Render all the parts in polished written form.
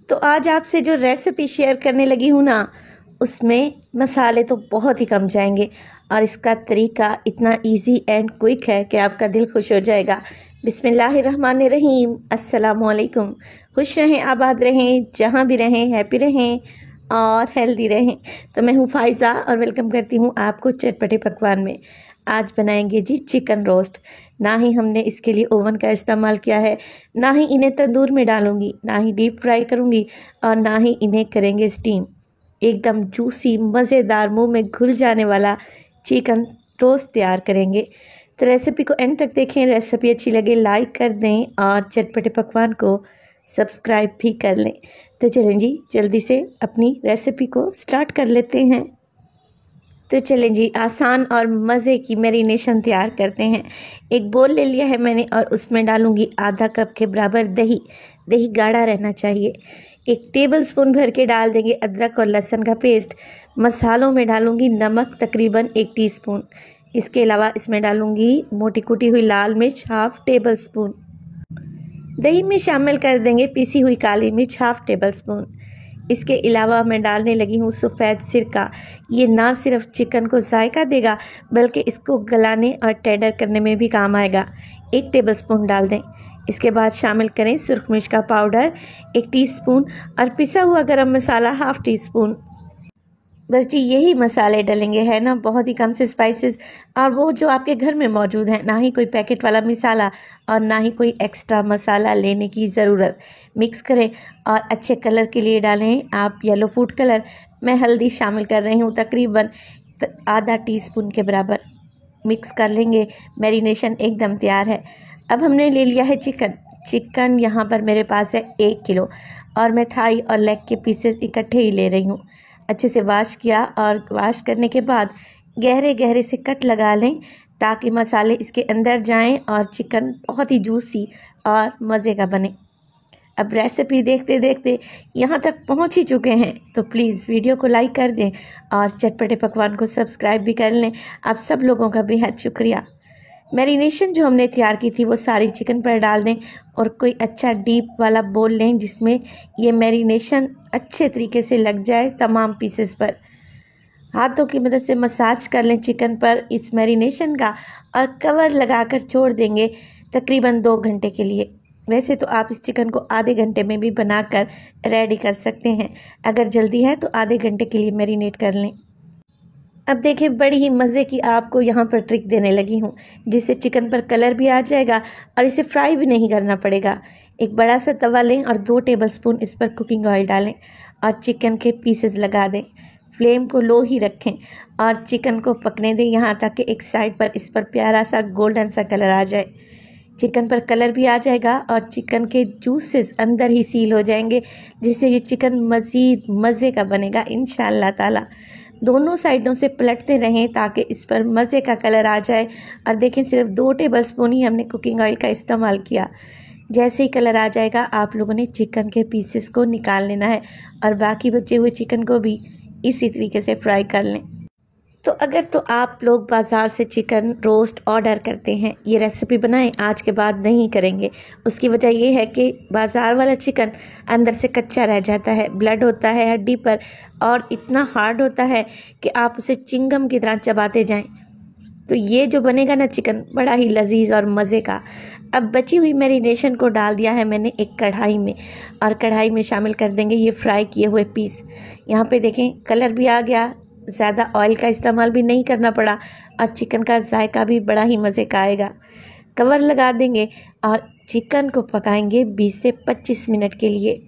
तो आज आपसे जो रेसिपी शेयर करने लगी हूँ ना, उसमें मसाले तो बहुत ही कम जाएंगे और इसका तरीका इतना इजी एंड क्विक है कि आपका दिल खुश हो जाएगा। बिस्मिल्लाहिर्रहमानिर्रहीम, अस्सलामुअलैकुम। खुश रहें, आबाद रहें, जहाँ भी रहें, हैप्पी रहें और हेल्दी रहें। तो मैं हूँ फ़ाइज़ा और वेलकम करती हूँ आपको चटपटे पकवान में। आज बनाएंगे जी चिकन रोस्ट। ना ही हमने इसके लिए ओवन का इस्तेमाल किया है, ना ही इन्हें तंदूर में डालूंगी, ना ही डीप फ्राई करूंगी और ना ही इन्हें करेंगे स्टीम। एकदम जूसी, मज़ेदार, मुंह में घुल जाने वाला चिकन रोस्ट तैयार करेंगे। तो रेसिपी को एंड तक देखें। रेसिपी अच्छी लगे लाइक कर दें और चटपटे पकवान को सब्सक्राइब भी कर लें। तो चलें जी, जल्दी से अपनी रेसिपी को स्टार्ट कर लेते हैं। तो चलें जी, आसान और मज़े की मैरिनेशन तैयार करते हैं। एक बोल ले लिया है मैंने और उसमें डालूंगी आधा कप के बराबर दही। दही गाढ़ा रहना चाहिए। 1 टेबलस्पून भर के डाल देंगे अदरक और लहसुन का पेस्ट। मसालों में डालूंगी नमक तकरीबन 1 टीस्पून। इसके अलावा इसमें डालूंगी मोटी कुटी हुई लाल मिर्च ½ टेबलस्पून। दही में शामिल कर देंगे पीसी हुई काली मिर्च ½ टेबलस्पून। इसके अलावा मैं डालने लगी हूँ सफ़ेद सिरका। ये ना सिर्फ चिकन को जायका देगा बल्कि इसको गलाने और टेंडर करने में भी काम आएगा। 1 टेबलस्पून डाल दें। इसके बाद शामिल करें सुरख मिर्च का पाउडर 1 टीस्पून और पिसा हुआ गरम मसाला ½ टीस्पून। बस जी यही मसाले डलेंगे, है ना, बहुत ही कम से स्पाइसेस और वो जो आपके घर में मौजूद हैं। ना ही कोई पैकेट वाला मसाला और ना ही कोई एक्स्ट्रा मसाला लेने की ज़रूरत। मिक्स करें और अच्छे कलर के लिए डालें आप येलो फूड कलर। मैं हल्दी शामिल कर रही हूँ तकरीबन आधा टीस्पून के बराबर। मिक्स कर लेंगे। मैरिनेशन एकदम तैयार है। अब हमने ले लिया है चिकन यहाँ पर मेरे पास है 1 किलो और मैं थाई और लेग के पीसेस इकट्ठे ही ले रही हूँ। अच्छे से वॉश किया और वॉश करने के बाद गहरे गहरे से कट लगा लें ताकि मसाले इसके अंदर जाएं और चिकन बहुत ही जूसी और मज़े का बने। अब रेसिपी देखते देखते यहाँ तक पहुँच ही चुके हैं तो प्लीज़ वीडियो को लाइक कर दें और चटपटे पकवान को सब्सक्राइब भी कर लें। आप सब लोगों का बेहद शुक्रिया। मैरिनेशन जो हमने तैयार की थी वो सारी चिकन पर डाल दें और कोई अच्छा डीप वाला बोल लें जिसमें ये मैरिनेशन अच्छे तरीके से लग जाए तमाम पीसेस पर। हाथों की मदद से मसाज कर लें चिकन पर इस मैरिनेशन का और कवर लगाकर छोड़ देंगे तकरीबन 2 घंटे के लिए। वैसे तो आप इस चिकन को आधे घंटे में भी बनाकर रेडी कर सकते हैं। अगर जल्दी है तो आधे घंटे के लिए मैरिनेट कर लें। अब देखिए, बड़ी ही मज़े की आपको यहाँ पर ट्रिक देने लगी हूँ जिससे चिकन पर कलर भी आ जाएगा और इसे फ्राई भी नहीं करना पड़ेगा। एक बड़ा सा तवा लें और 2 टेबलस्पून इस पर कुकिंग ऑयल डालें और चिकन के पीसेस लगा दें। फ्लेम को लो ही रखें और चिकन को पकने दें यहाँ तक कि एक साइड पर इस पर प्यारा सा गोल्डन सा कलर आ जाए। चिकन पर कलर भी आ जाएगा और चिकन के जूसेस अंदर ही सील हो जाएंगे जिससे ये चिकन मज़ीद मज़े का बनेगा इंशाअल्लाह ताला। दोनों साइडों से पलटते रहें ताकि इस पर मज़े का कलर आ जाए। और देखें, सिर्फ 2 टेबलस्पून ही हमने कुकिंग ऑयल का इस्तेमाल किया। जैसे ही कलर आ जाएगा आप लोगों ने चिकन के पीसेस को निकाल लेना है और बाकी बचे हुए चिकन को भी इसी तरीके से फ्राई कर लें। तो अगर तो आप लोग बाज़ार से चिकन रोस्ट ऑर्डर करते हैं, ये रेसिपी बनाएं, आज के बाद नहीं करेंगे। उसकी वजह ये है कि बाज़ार वाला चिकन अंदर से कच्चा रह जाता है, ब्लड होता है हड्डी पर और इतना हार्ड होता है कि आप उसे चिंगम की तरह चबाते जाएं। तो ये जो बनेगा ना चिकन, बड़ा ही लजीज और मज़े का। अब बची हुई मैरिनेशन को डाल दिया है मैंने एक कढ़ाई में और कढ़ाई में शामिल कर देंगे ये फ्राई किए हुए पीस। यहाँ पे देखें कलर भी आ गया, ज़्यादा ऑयल का इस्तेमाल भी नहीं करना पड़ा और चिकन का जायका भी बड़ा ही मज़े का आएगा। कवर लगा देंगे और चिकन को पकाएंगे 20 से 25 मिनट के लिए।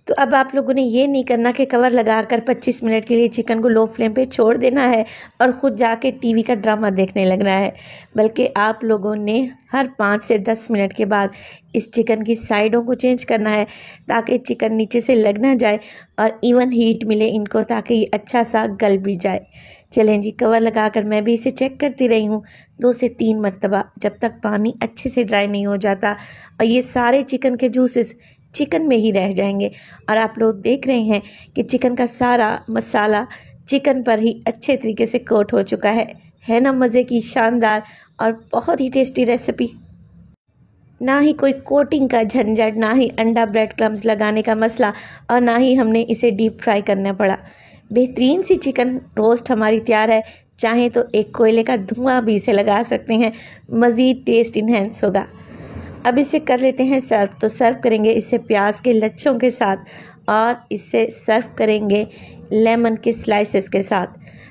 तो अब आप लोगों ने ये नहीं करना कि कवर लगाकर 25 मिनट के लिए चिकन को लो फ्लेम पे छोड़ देना है और ख़ुद जाके टीवी का ड्रामा देखने लगना है, बल्कि आप लोगों ने हर 5 से 10 मिनट के बाद इस चिकन की साइडों को चेंज करना है ताकि चिकन नीचे से लग ना जाए और इवन हीट मिले इनको ताकि ये अच्छा सा गल भी जाए। चलें जी, कवर लगाकर मैं भी इसे चेक करती रही हूँ 2 से 3 मरतबा जब तक पानी अच्छे से ड्राई नहीं हो जाता और ये सारे चिकन के जूसेस चिकन में ही रह जाएंगे। और आप लोग देख रहे हैं कि चिकन का सारा मसाला चिकन पर ही अच्छे तरीके से कोट हो चुका है ना, मज़े की शानदार और बहुत ही टेस्टी रेसिपी। ना ही कोई कोटिंग का झंझट, ना ही अंडा ब्रेड क्रम्स लगाने का मसला, और ना ही हमने इसे डीप फ्राई करना पड़ा। बेहतरीन सी चिकन रोस्ट हमारी तैयार है। चाहें तो एक कोयले का धुआं भी इसे लगा सकते हैं, मज़ीद टेस्ट इन्हेंस होगा। अब इसे कर लेते हैं सर्व। तो सर्व करेंगे इसे प्याज के लच्छों के साथ, और इसे सर्व करेंगे लेमन के स्लाइसेस के साथ,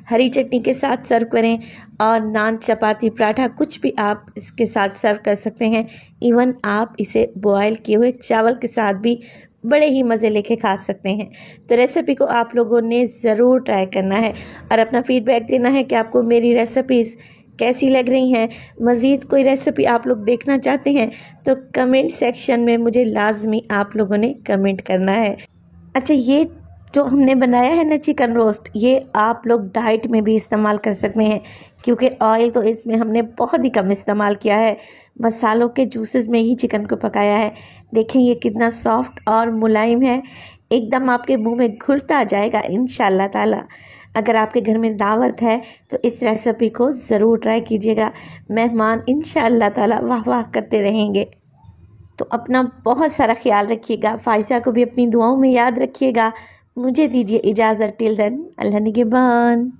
हरी चटनी के साथ सर्व करें, और नान, चपाती, पराठा कुछ भी आप इसके साथ सर्व कर सकते हैं। इवन आप इसे बॉयल किए हुए चावल के साथ भी बड़े ही मज़े लेके खा सकते हैं। तो रेसिपी को आप लोगों ने ज़रूर ट्राई करना है और अपना फीडबैक देना है कि आपको मेरी रेसिपीज़ कैसी लग रही हैं। मज़ीद कोई रेसिपी आप लोग देखना चाहते हैं तो कमेंट सेक्शन में मुझे लाजमी आप लोगों ने कमेंट करना है। अच्छा, ये जो हमने बनाया है ना चिकन रोस्ट, ये आप लोग डाइट में भी इस्तेमाल कर सकते हैं, क्योंकि ऑयल तो इसमें हमने बहुत ही कम इस्तेमाल किया है। मसालों के जूसेस में ही चिकन को पकाया है। देखें ये कितना सॉफ्ट और मुलायम है, एकदम आपके मुंह में घुलता जाएगा इंशाल्लाह ताला। अगर आपके घर में दावत है तो इस रेसिपी को ज़रूर ट्राई कीजिएगा। मेहमान इंशाल्लाह ताला वाह वाह करते रहेंगे। तो अपना बहुत सारा ख्याल रखिएगा। फ़ाइज़ा को भी अपनी दुआओं में याद रखिएगा। मुझे दीजिए इजाज़त। टिल देन, अल्लाह निगहबान।